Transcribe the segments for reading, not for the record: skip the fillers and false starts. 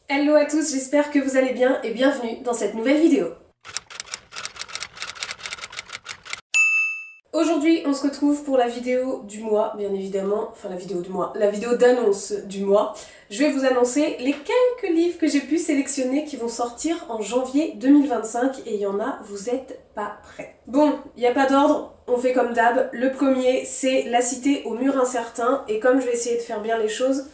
Hello à tous, j'espère que vous allez bien et bienvenue dans cette nouvelle vidéo. Aujourd'hui, on se retrouve pour la vidéo du mois, bien évidemment, enfin la vidéo du mois, la vidéo d'annonce du mois. Je vais vous annoncer les quelques livres que j'ai pu sélectionner qui vont sortir en janvier 2025 et il y en a, vous êtes pas prêts. Bon, il n'y a pas d'ordre, on fait comme d'hab. Le premier, c'est La Cité au mur incertain et comme je vais essayer de faire bien les choses,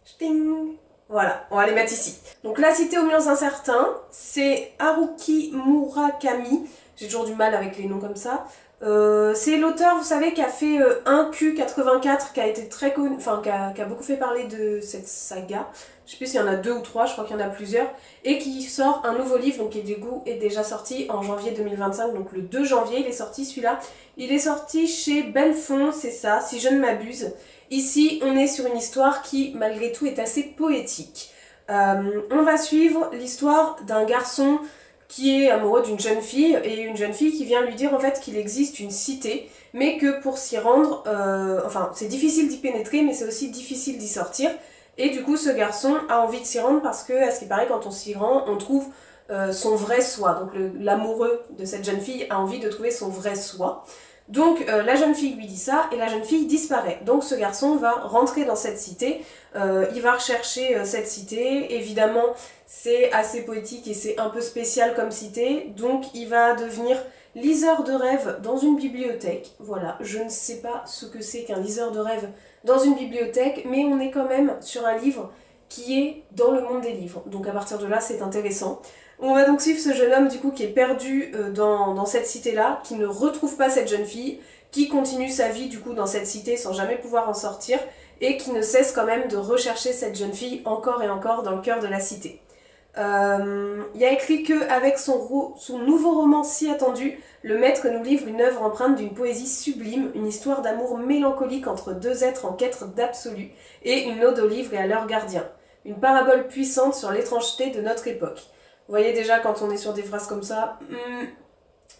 ch'ting, voilà, on va les mettre ici. Donc La Cité aux murs incertains, c'est Haruki Murakami. J'ai toujours du mal avec les noms comme ça. C'est l'auteur, vous savez, qui a fait 1Q84, qui a été très connu, enfin qui a beaucoup fait parler de cette saga. Je sais plus s'il y en a 2 ou 3, je crois qu'il y en a plusieurs. Et qui sort un nouveau livre, donc qui du coup est déjà sorti en janvier 2025, donc le 2 janvier il est sorti celui-là. Il est sorti chez Bellefond, c'est ça, si je ne m'abuse. Ici, on est sur une histoire qui, malgré tout, est assez poétique. On va suivre l'histoire d'un garçon qui est amoureux d'une jeune fille, et une jeune fille qui vient lui dire en fait qu'il existe une cité, mais que pour s'y rendre, enfin, c'est difficile d'y pénétrer, mais c'est aussi difficile d'y sortir. Et du coup, ce garçon a envie de s'y rendre parce que, à ce qui paraît, quand on s'y rend, on trouve son vrai soi. Donc l'amoureux de cette jeune fille a envie de trouver son vrai soi. Donc la jeune fille lui dit ça et la jeune fille disparaît. Donc ce garçon va rentrer dans cette cité, il va rechercher cette cité, évidemment c'est assez poétique et c'est un peu spécial comme cité, donc il va devenir liseur de rêves dans une bibliothèque. Voilà, je ne sais pas ce que c'est qu'un liseur de rêves dans une bibliothèque, mais on est quand même sur un livre qui est dans le monde des livres, donc à partir de là c'est intéressant. On va donc suivre ce jeune homme du coup qui est perdu dans cette cité-là, qui ne retrouve pas cette jeune fille, qui continue sa vie du coup dans cette cité sans jamais pouvoir en sortir, et qui ne cesse quand même de rechercher cette jeune fille encore et encore dans le cœur de la cité. Il y a écrit qu'avec son nouveau roman si attendu, le maître nous livre une œuvre empreinte d'une poésie sublime, une histoire d'amour mélancolique entre deux êtres en quête d'absolu, et une ode aux livres et à leurs gardiens. Une parabole puissante sur l'étrangeté de notre époque. Vous voyez déjà quand on est sur des phrases comme ça,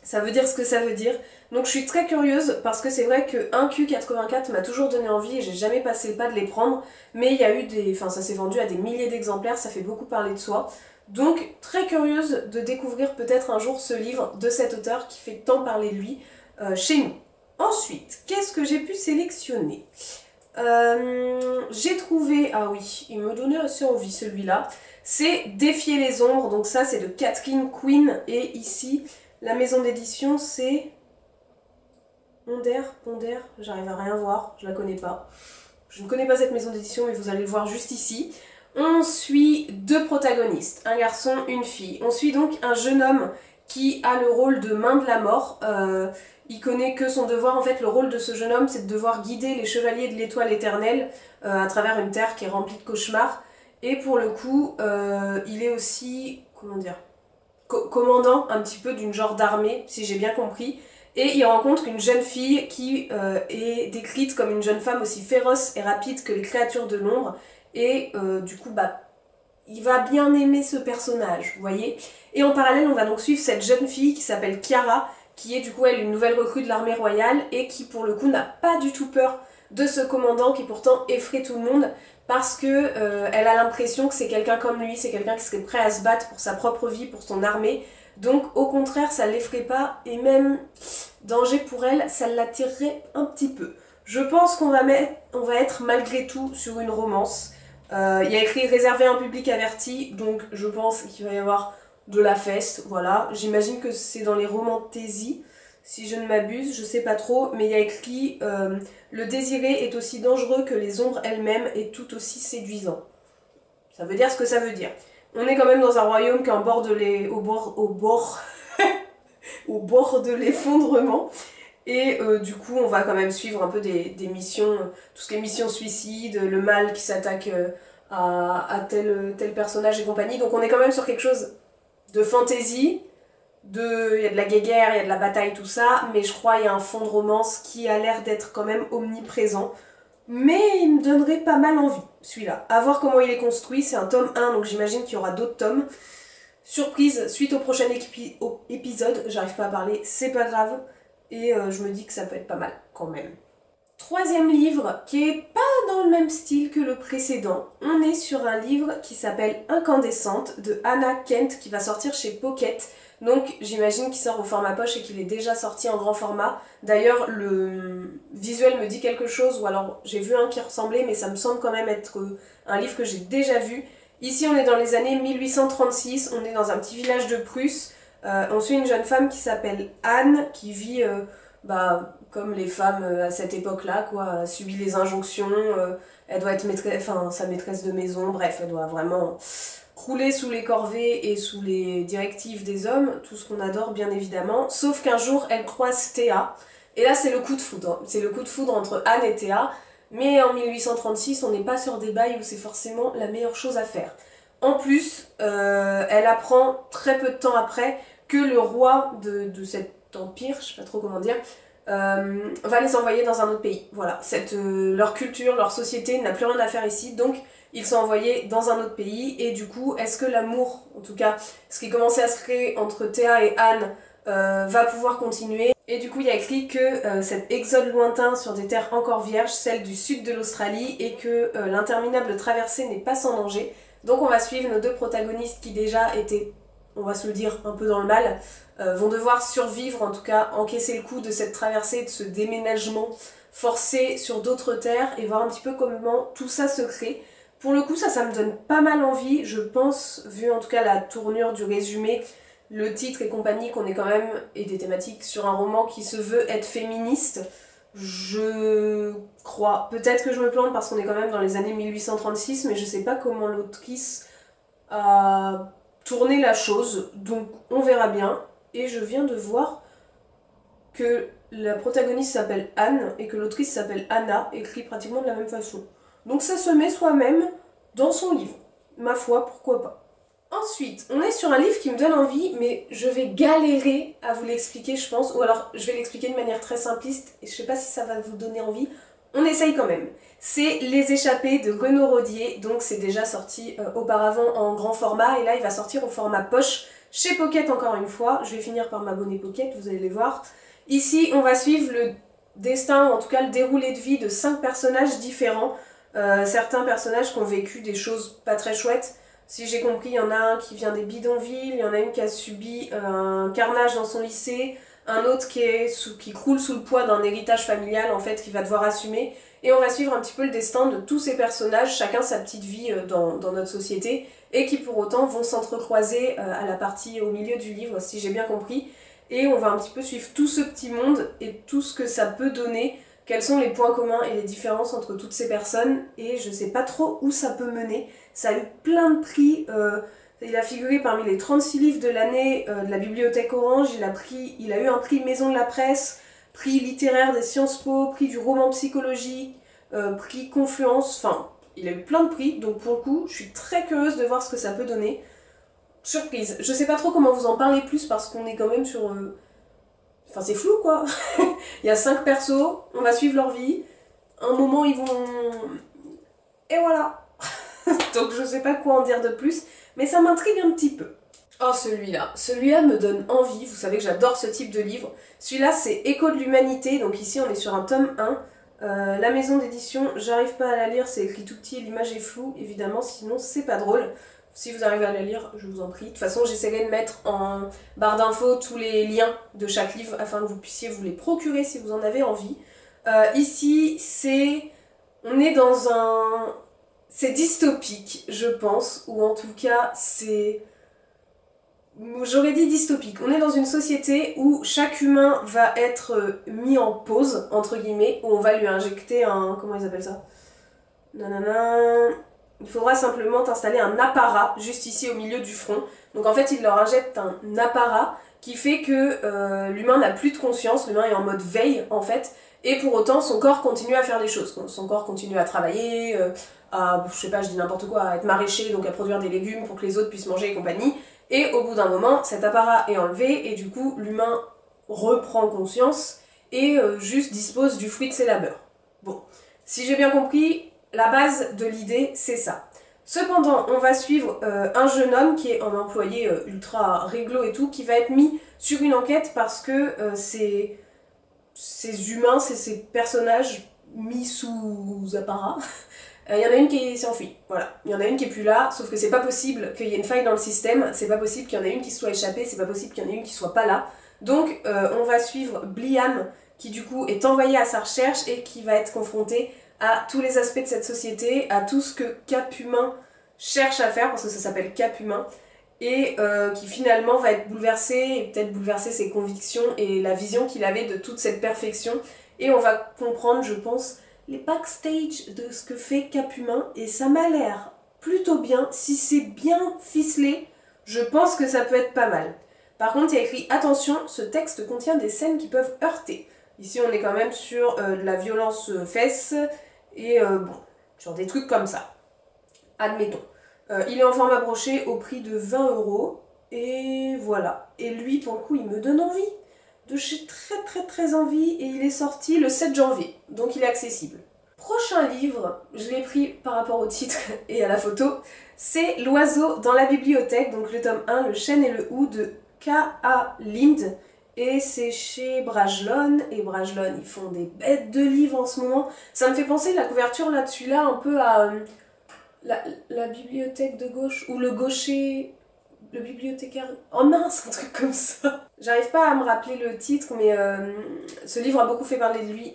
ça veut dire ce que ça veut dire. Donc je suis très curieuse parce que c'est vrai que 1Q84 m'a toujours donné envie et j'ai jamais passé le pas de les prendre. Mais il y a eu des... Enfin ça s'est vendu à des milliers d'exemplaires, ça fait beaucoup parler de soi. Donc très curieuse de découvrir peut-être un jour ce livre de cet auteur qui fait tant parler de lui chez nous. Ensuite, qu'est-ce que j'ai pu sélectionner ? J'ai trouvé... Ah oui, il me donnait assez envie celui-là. C'est Défier les ombres, donc ça c'est de Catherine Quinn, et ici la maison d'édition c'est Ponder, j'arrive à rien voir, je la connais pas. Je ne connais pas cette maison d'édition mais vous allez le voir juste ici. On suit deux protagonistes, un garçon, une fille. On suit donc un jeune homme qui a le rôle de main de la mort. Il connaît que son devoir, en fait le rôle de ce jeune homme c'est de devoir guider les chevaliers de l'étoile éternelle à travers une terre qui est remplie de cauchemars. Et pour le coup, il est aussi, comment dire, commandant un petit peu d'une genre d'armée, si j'ai bien compris. Et il rencontre une jeune fille qui est décrite comme une jeune femme aussi féroce et rapide que les créatures de l'ombre. Et du coup, bah, il va bien aimer ce personnage, vous voyez. Et en parallèle, on va donc suivre cette jeune fille qui s'appelle Chiara, qui est du coup, elle, une nouvelle recrue de l'armée royale, et qui pour le coup n'a pas du tout peur de ce commandant qui pourtant effraie tout le monde, parce que elle a l'impression que c'est quelqu'un comme lui, c'est quelqu'un qui serait prêt à se battre pour sa propre vie, pour son armée. Donc au contraire, ça l'effraie pas, et même danger pour elle, ça l'attirerait un petit peu. Je pense qu'on va être malgré tout sur une romance. Il y a écrit réservé à un public averti, donc je pense qu'il va y avoir de la fesse, voilà. J'imagine que c'est dans les romantésies, si je ne m'abuse, je sais pas trop, mais il y a écrit le désiré est aussi dangereux que les ombres elles-mêmes et tout aussi séduisant. Ça veut dire ce que ça veut dire. On est quand même dans un royaume qui est au bord de l'effondrement. Et du coup, on va quand même suivre un peu des missions, tout ce qui est mission suicide, le mal qui s'attaque à tel personnage et compagnie. Donc on est quand même sur quelque chose de fantasy, il y a de la guéguerre, il y a de la bataille, tout ça, mais je crois qu'il y a un fond de romance qui a l'air d'être quand même omniprésent. Mais il me donnerait pas mal envie, celui-là. À voir comment il est construit, c'est un tome 1, donc j'imagine qu'il y aura d'autres tomes. Surprise, suite au prochain épisode, j'arrive pas à parler, c'est pas grave. Et je me dis que ça peut être pas mal, quand même. Troisième livre qui est pas dans le même style que le précédent. On est sur un livre qui s'appelle Incandescente de Hannah Kent qui va sortir chez Pocket. Donc j'imagine qu'il sort au format poche et qu'il est déjà sorti en grand format. D'ailleurs le visuel me dit quelque chose, ou alors j'ai vu un qui ressemblait, mais ça me semble quand même être un livre que j'ai déjà vu. Ici on est dans les années 1836, on est dans un petit village de Prusse. On suit une jeune femme qui s'appelle Anne qui vit comme les femmes à cette époque-là, quoi, elle subit les injonctions, elle doit être sa maîtresse de maison, bref, elle doit vraiment rouler sous les corvées et sous les directives des hommes, tout ce qu'on adore bien évidemment, sauf qu'un jour elle croise Théa, et là c'est le coup de foudre, c'est le coup de foudre entre Anne et Théa, mais en 1836 on n'est pas sur des bails où c'est forcément la meilleure chose à faire. En plus, elle apprend très peu de temps après que le roi de cet empire, je sais pas trop comment dire, va les envoyer dans un autre pays. Voilà, leur culture, leur société n'a plus rien à faire ici, donc ils sont envoyés dans un autre pays. Et du coup, est-ce que l'amour, en tout cas, ce qui commençait à se créer entre Théa et Anne, va pouvoir continuer? Et du coup, il y a écrit que cet exode lointain sur des terres encore vierges, celle du sud de l'Australie, et que l'interminable traversée n'est pas sans danger. Donc on va suivre nos deux protagonistes qui déjà étaient, on va se le dire, un peu dans le mal, vont devoir survivre, en tout cas encaisser le coup de cette traversée, de ce déménagement forcé sur d'autres terres, et voir un petit peu comment tout ça se crée. Pour le coup, ça me donne pas mal envie, je pense, vu en tout cas la tournure du résumé, le titre et compagnie, qu'on est quand même, et des thématiques, sur un roman qui se veut être féministe. Je crois, peut-être que je me plante parce qu'on est quand même dans les années 1836, mais je sais pas comment l'autrice a tourné la chose, donc on verra bien. Et je viens de voir que la protagoniste s'appelle Anne et que l'autrice s'appelle Anna, écrit pratiquement de la même façon. Donc ça se met soi-même dans son livre. Ma foi, pourquoi pas. Ensuite, on est sur un livre qui me donne envie, mais je vais galérer à vous l'expliquer, je pense, ou alors je vais l'expliquer de manière très simpliste, et je sais pas si ça va vous donner envie. On essaye quand même. C'est Les Échappées de Renaud Rodier, donc c'est déjà sorti auparavant en grand format, et là il va sortir au format poche, chez Pocket encore une fois. Je vais finir par m'abonner Pocket, vous allez les voir. Ici, on va suivre le destin, ou en tout cas le déroulé de vie de 5 personnages différents. Certains personnages qui ont vécu des choses pas très chouettes. Si j'ai compris, il y en a un qui vient des bidonvilles, il y en a une qui a subi un carnage dans son lycée, un autre qui croule sous le poids d'un héritage familial en fait, qui va devoir assumer. Et on va suivre un petit peu le destin de tous ces personnages, chacun sa petite vie dans notre société, et qui pour autant vont s'entrecroiser à la partie au milieu du livre, si j'ai bien compris. Et on va un petit peu suivre tout ce petit monde et tout ce que ça peut donner, quels sont les points communs et les différences entre toutes ces personnes, et je sais pas trop où ça peut mener. Ça a eu plein de prix, il a figuré parmi les 36 livres de l'année de la Bibliothèque Orange, il a eu un prix Maison de la Presse, prix littéraire des Sciences Po, prix du roman psychologique, prix Confluence, enfin, il a eu plein de prix, donc pour le coup, je suis très curieuse de voir ce que ça peut donner. Surprise, je sais pas trop comment vous en parler plus parce qu'on est quand même sur... Enfin, c'est flou quoi. Il y a 5 persos, on va suivre leur vie. Un moment, ils vont... Et voilà. Donc je sais pas quoi en dire de plus, mais ça m'intrigue un petit peu. Oh, celui-là me donne envie. Vous savez que j'adore ce type de livre. Celui-là, c'est Écho de l'humanité. Donc ici, on est sur un tome 1. La maison d'édition, j'arrive pas à la lire, c'est écrit tout petit, l'image est floue, évidemment, sinon c'est pas drôle. Si vous arrivez à la lire, je vous en prie. De toute façon, j'essaierai de mettre en barre d'infos tous les liens de chaque livre afin que vous puissiez vous les procurer si vous en avez envie. Ici, on est dans un... C'est dystopique, je pense, ou en tout cas, c'est... J'aurais dit dystopique. On est dans une société où chaque humain va être mis en pause, entre guillemets, où on va lui injecter un... Comment ils appellent ça? Nanana... Il faudra simplement installer un apparat juste ici au milieu du front. Donc en fait, il leur injecte un apparat qui fait que l'humain n'a plus de conscience, l'humain est en mode veille en fait, et pour autant son corps continue à faire des choses. Son corps continue à travailler, je sais pas, je dis n'importe quoi, à être maraîcher, donc à produire des légumes pour que les autres puissent manger et compagnie. Et au bout d'un moment, cet apparat est enlevé et du coup l'humain reprend conscience et juste dispose du fruit de ses labeurs. Bon, si j'ai bien compris, la base de l'idée, c'est ça. Cependant, on va suivre un jeune homme qui est un employé ultra réglo et tout, qui va être mis sur une enquête parce que ces humains, ces personnages mis sous apparat. Il y en a une qui s'est enfuie, voilà. Il y en a une qui est plus là, sauf que c'est pas possible qu'il y ait une faille dans le système, c'est pas possible qu'il y en ait une qui soit échappée, c'est pas possible qu'il y en ait une qui soit pas là. Donc on va suivre Bliam, qui du coup est envoyé à sa recherche et qui va être confronté à tous les aspects de cette société, à tout ce que Cap Humain cherche à faire, parce que ça s'appelle Cap Humain, et qui finalement va être bouleversé, et peut-être bouleverser ses convictions et la vision qu'il avait de toute cette perfection. Et on va comprendre, je pense, les backstage de ce que fait Cap Humain, et ça m'a l'air plutôt bien. Si c'est bien ficelé, je pense que ça peut être pas mal. Par contre, il y a écrit « Attention, ce texte contient des scènes qui peuvent heurter ». Ici, on est quand même sur de la violence fesses, et bon, sur des trucs comme ça. Admettons. Il est en format broché au prix de 20 €, et voilà. Et lui, pour le coup, il me donne envie. J'ai très envie, et il est sorti le 7 janvier, donc il est accessible. Prochain livre, je l'ai pris par rapport au titre et à la photo, c'est L'oiseau dans la bibliothèque, donc le tome 1, Le chêne et le hou de K.A. Lind, et c'est chez Brajlon, et Brajlon ils font des bêtes de livres en ce moment. Ça me fait penser la couverture là dessus là un peu à la bibliothèque de gauche, ou le gaucher... Le bibliothécaire... Oh mince, un truc comme ça. J'arrive pas à me rappeler le titre, mais ce livre a beaucoup fait parler de lui.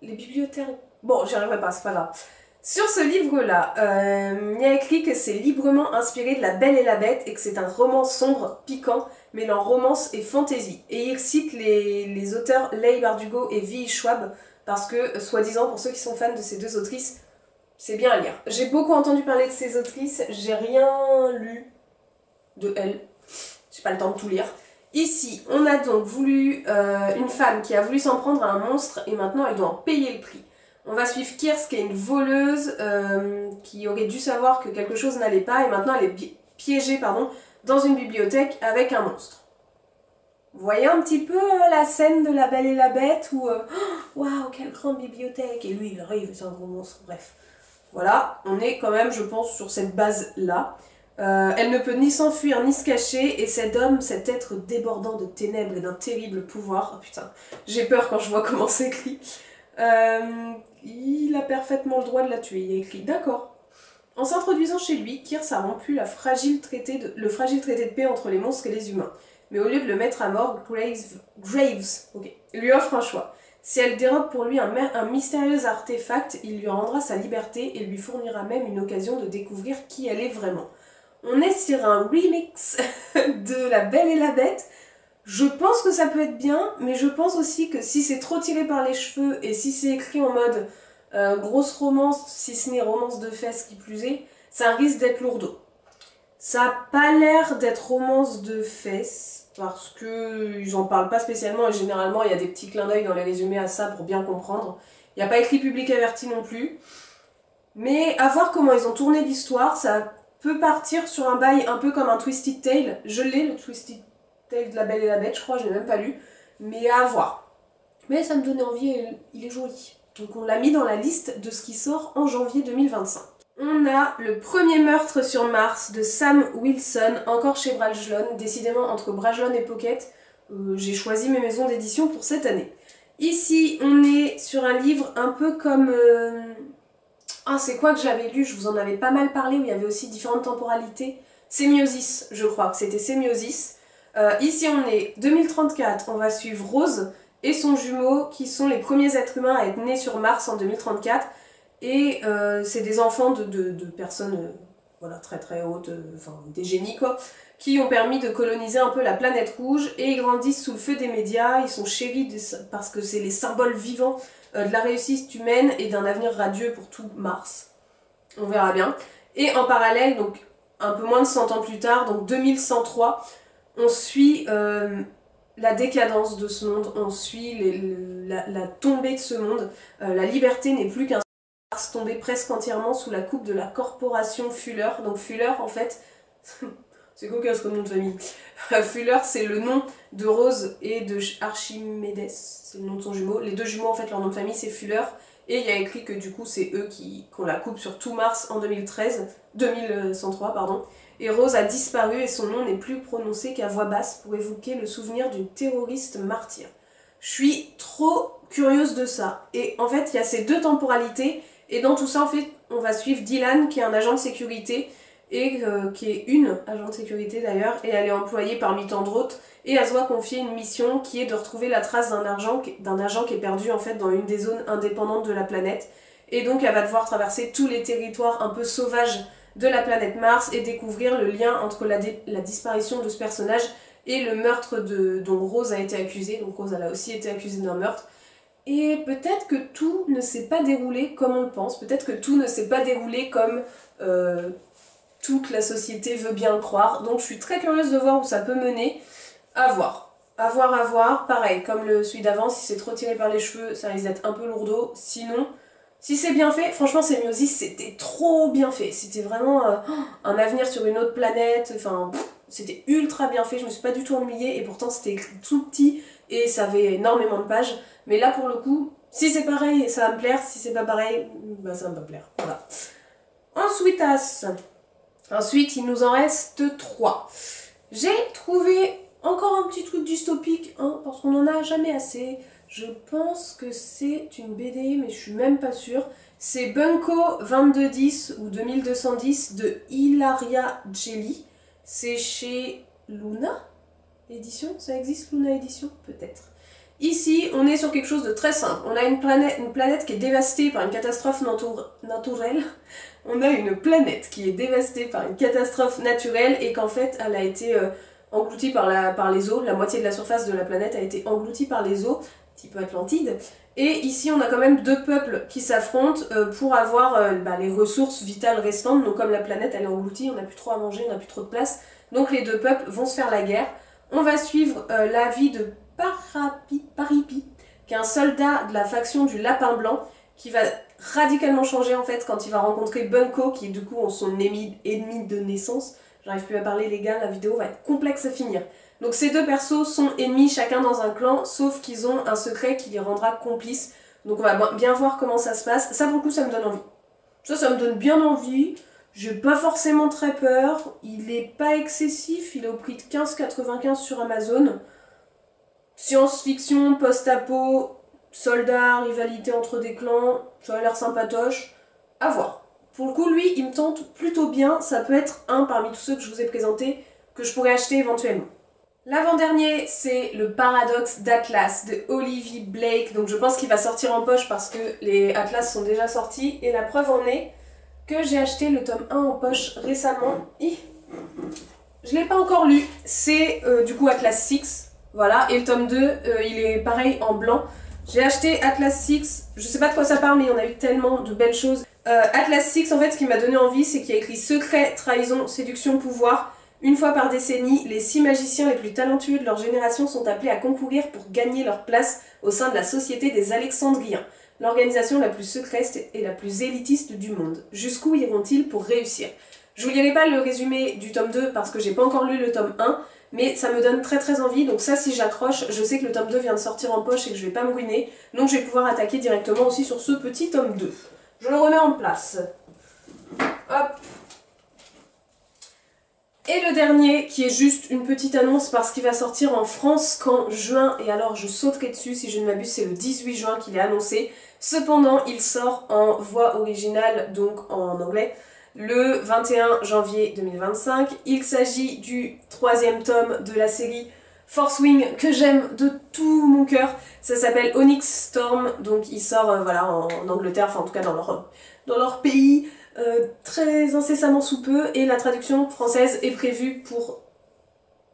Les bibliothécaires... Bon, j'y arriverai pas, c'est pas grave. Sur ce livre-là, il y a écrit que c'est librement inspiré de La Belle et la Bête et que c'est un roman sombre, piquant, mêlant romance et fantaisie. Et il cite les auteurs Leigh Bardugo et Vi Schwab parce que, soi-disant, pour ceux qui sont fans de ces deux autrices, c'est bien à lire. J'ai beaucoup entendu parler de ces autrices, j'ai rien lu de elle. J'ai pas le temps de tout lire. Ici, on a donc voulu une femme qui a voulu s'en prendre à un monstre et maintenant elle doit en payer le prix. On va suivre Kirst qui est une voleuse qui aurait dû savoir que quelque chose n'allait pas et maintenant elle est piégée dans une bibliothèque avec un monstre. Vous voyez un petit peu la scène de La Belle et la Bête où waouh, quelle grande bibliothèque, et lui il arrive, c'est un gros monstre, bref. Voilà, on est quand même, je pense, sur cette base-là. Elle ne peut ni s'enfuir ni se cacher, et cet homme, cet être débordant de ténèbres et d'un terrible pouvoir, oh putain, j'ai peur quand je vois comment c'est écrit, il a parfaitement le droit de la tuer, il est écrit, d'accord. En s'introduisant chez lui, Kirst a rompu le fragile traité de paix entre les monstres et les humains. Mais au lieu de le mettre à mort, Graves lui offre un choix. Si elle dérobe pour lui un mystérieux artefact, il lui rendra sa liberté et lui fournira même une occasion de découvrir qui elle est vraiment. On est sur un remix de La Belle et la Bête. Je pense que ça peut être bien, mais je pense aussi que si c'est trop tiré par les cheveux et si c'est écrit en mode grosse romance, si ce n'est romance de fesses qui plus est, ça risque d'être lourdeau. Ça n'a pas l'air d'être romance de fesses, parce qu'ils en parlent pas spécialement et généralement il y a des petits clins d'œil dans les résumés à ça pour bien comprendre. Il n'y a pas écrit public averti non plus. Mais à voir comment ils ont tourné l'histoire, ça peut partir sur un bail un peu comme un Twisted Tale. Je l'ai, le Twisted Tale de La Belle et la Bête, je crois, je l'ai même pas lu. Mais à voir. Mais ça me donnait envie et il est joli. Donc on l'a mis dans la liste de ce qui sort en janvier 2025. On a Le premier meurtre sur Mars de Sam Wilson, encore chez Brajlon. Décidément, entre Brajlon et Pocket, j'ai choisi mes maisons d'édition pour cette année. Ici, on est sur un livre un peu comme... Ah, c'est quoi que j'avais lu? Je vous en avais pas mal parlé, où il y avait aussi différentes temporalités. Sémiosis, je crois que c'était Sémiosis. Ici, on est 2034, on va suivre Rose et son jumeau, qui sont les premiers êtres humains à être nés sur Mars en 2034. Et c'est des enfants de personnes voilà, très hautes, enfin des génies quoi, qui ont permis de coloniser un peu la planète rouge, et ils grandissent sous le feu des médias, ils sont chéris parce que c'est les symboles vivants de la réussite humaine et d'un avenir radieux pour tout Mars. On verra bien. Et en parallèle, donc un peu moins de 100 ans plus tard, donc 2103, on suit la décadence de ce monde, on suit la tombée de ce monde. La liberté n'est plus qu'un Mars tombé presque entièrement sous la coupe de la corporation Fuller. Donc Fuller, en fait, c'est cocasse comme nom de famille. Fuller, c'est le nom de Rose et de Archimedes, c'est le nom de son jumeau. Les deux jumeaux, en fait, leur nom de famille, c'est Fuller. Et il y a écrit que du coup, c'est eux qui ont la coupe sur tout Mars en 2103, pardon. Et Rose a disparu et son nom n'est plus prononcé qu'à voix basse pour évoquer le souvenir d'une terroriste martyre. Je suis trop curieuse de ça. Et en fait, il y a ces deux temporalités, et dans tout ça, en fait, on va suivre Dylan, qui est un agent de sécurité, et qui est une agent de sécurité d'ailleurs, et elle est employée parmi tant d'autres, et elle se voit confier une mission qui est de retrouver la trace d'un agent qui est perdu en fait dans une des zones indépendantes de la planète. Et donc elle va devoir traverser tous les territoires un peu sauvages de la planète Mars et découvrir le lien entre la disparition de ce personnage et le meurtre dont Rose a été accusée. Donc Rose elle a aussi été accusée d'un meurtre. Et peut-être que tout ne s'est pas déroulé comme on le pense, peut-être que tout ne s'est pas déroulé comme toute la société veut bien le croire. Donc je suis très curieuse de voir où ça peut mener. À voir. À voir, à voir. Pareil, comme celui d'avant, si c'est trop tiré par les cheveux, ça risque d'être un peu lourdeau. Sinon, si c'est bien fait, franchement, Semiosis, c'était trop bien fait. C'était vraiment un avenir sur une autre planète. Enfin, c'était ultra bien fait. Je me suis pas du tout ennuyée. Et pourtant, c'était écrit tout petit et ça avait énormément de pages. Mais là, pour le coup, si c'est pareil, ça va me plaire. Si c'est pas pareil, bah ça va pas me plaire. Voilà. Ensuite, il nous en reste 3. J'ai trouvé encore un petit truc dystopique, hein, parce qu'on n'en a jamais assez. Je pense que c'est une BD, mais je suis même pas sûre. C'est Bunko 2210 ou 2210 de Hilaria Jelly. C'est chez Luna Édition. Ça existe, Luna Édition? Peut-être. Ici, on est sur quelque chose de très simple. On a une planète qui est dévastée par une catastrophe naturelle. On a une planète qui est dévastée par une catastrophe naturelle et qu'en fait, elle a été engloutie par les eaux. La moitié de la surface de la planète a été engloutie par les eaux, un petit peu Atlantide. Et ici, on a quand même deux peuples qui s'affrontent pour avoir les ressources vitales restantes. Donc comme la planète, elle est engloutie, on n'a plus trop à manger, on n'a plus trop de place. Donc les deux peuples vont se faire la guerre. On va suivre la vie de Paripi, qui est un soldat de la faction du Lapin Blanc, qui va radicalement changer en fait quand il va rencontrer Bunko, qui du coup ont son ennemi de naissance. J'arrive plus à parler les gars, la vidéo va être complexe à finir. Donc ces deux persos sont ennemis chacun dans un clan, sauf qu'ils ont un secret qui les rendra complices. Donc on va bien voir comment ça se passe. Ça pour le coup ça me donne envie. Ça me donne bien envie. J'ai pas forcément très peur. Il est pas excessif, il est au prix de 15,95 sur Amazon. Science-fiction, post-apo, soldats, rivalité entre des clans, ça a l'air sympatoche. À voir. Pour le coup, lui, il me tente plutôt bien. Ça peut être un parmi tous ceux que je vous ai présentés que je pourrais acheter éventuellement. L'avant-dernier, c'est le Paradoxe d'Atlas de Olivia Blake. Donc je pense qu'il va sortir en poche parce que les Atlas sont déjà sortis. Et la preuve en est que j'ai acheté le tome 1 en poche récemment. Je ne l'ai pas encore lu. C'est du coup Atlas 6. Voilà, et le tome 2, il est pareil en blanc. J'ai acheté Atlas 6, je sais pas de quoi ça parle, mais il y en a eu tellement de belles choses. Atlas 6, en fait, ce qui m'a donné envie, c'est qu'il y a écrit secret, trahison, séduction, pouvoir. Une fois par décennie, les 6 magiciens les plus talentueux de leur génération sont appelés à concourir pour gagner leur place au sein de la Société des Alexandriens, l'organisation la plus secrète et la plus élitiste du monde. Jusqu'où iront-ils pour réussir? Je vous lirai pas le résumé du tome 2 parce que j'ai pas encore lu le tome 1, mais ça me donne très envie, donc ça si j'accroche, je sais que le tome 2 vient de sortir en poche et que je vais pas me ruiner, donc je vais pouvoir attaquer directement aussi sur ce petit tome 2. Je le remets en place. Hop. Et le dernier, qui est juste une petite annonce parce qu'il va sortir en France qu'en juin, et alors je sauterai dessus si je ne m'abuse, c'est le 18 juin qu'il est annoncé. Cependant, il sort en voix originale, donc en anglais, le 21 janvier 2025. Il s'agit du 3e tome de la série Force Wing que j'aime de tout mon cœur. Ça s'appelle Onyx Storm, donc il sort voilà, en Angleterre, enfin en tout cas dans leur pays, très incessamment sous peu, et la traduction française est prévue pour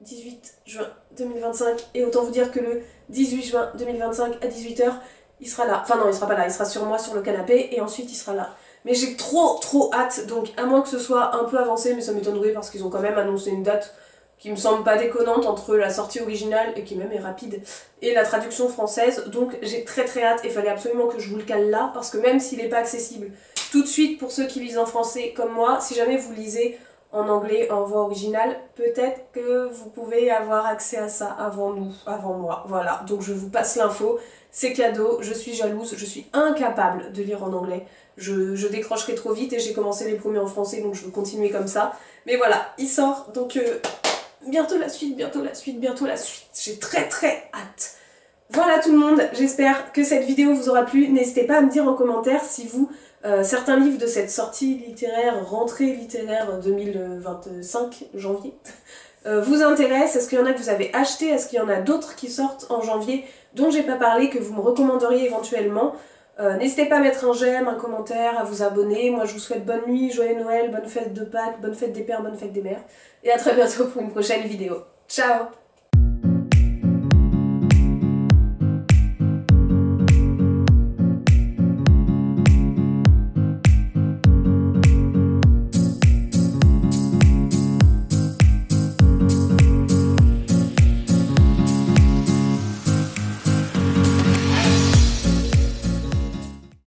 18 juin 2025, et autant vous dire que le 18 juin 2025 à 18 h, il sera là. Enfin non, il sera pas là, il sera sur moi sur le canapé, et ensuite il sera là. Mais j'ai trop hâte, donc à moins que ce soit un peu avancé, mais ça m'étonnerait parce qu'ils ont quand même annoncé une date qui me semble pas déconnante entre la sortie originale, et qui même est rapide, et la traduction française, donc j'ai très hâte, et il fallait absolument que je vous le cale là, parce que même s'il n'est pas accessible tout de suite pour ceux qui lisent en français comme moi, si jamais vous lisez en anglais, en voix originale, peut-être que vous pouvez avoir accès à ça avant moi, voilà, donc je vous passe l'info, c'est cadeau, je suis jalouse, je suis incapable de lire en anglais, je décrocherai trop vite et j'ai commencé les premiers en français, donc je veux continuer comme ça, mais voilà, il sort, donc bientôt la suite, j'ai très hâte. Voilà tout le monde, j'espère que cette vidéo vous aura plu. N'hésitez pas à me dire en commentaire si vous, certains livres de cette sortie littéraire, rentrée littéraire 2025, janvier, vous intéressent. Est-ce qu'il y en a que vous avez acheté? Est-ce qu'il y en a d'autres qui sortent en janvier dont j'ai pas parlé, que vous me recommanderiez éventuellement? N'hésitez pas à mettre un j'aime, un commentaire, à vous abonner. Moi je vous souhaite bonne nuit, joyeux Noël, bonne fête de Pâques, bonne fête des pères, bonne fête des mères. Et à très bientôt pour une prochaine vidéo. Ciao!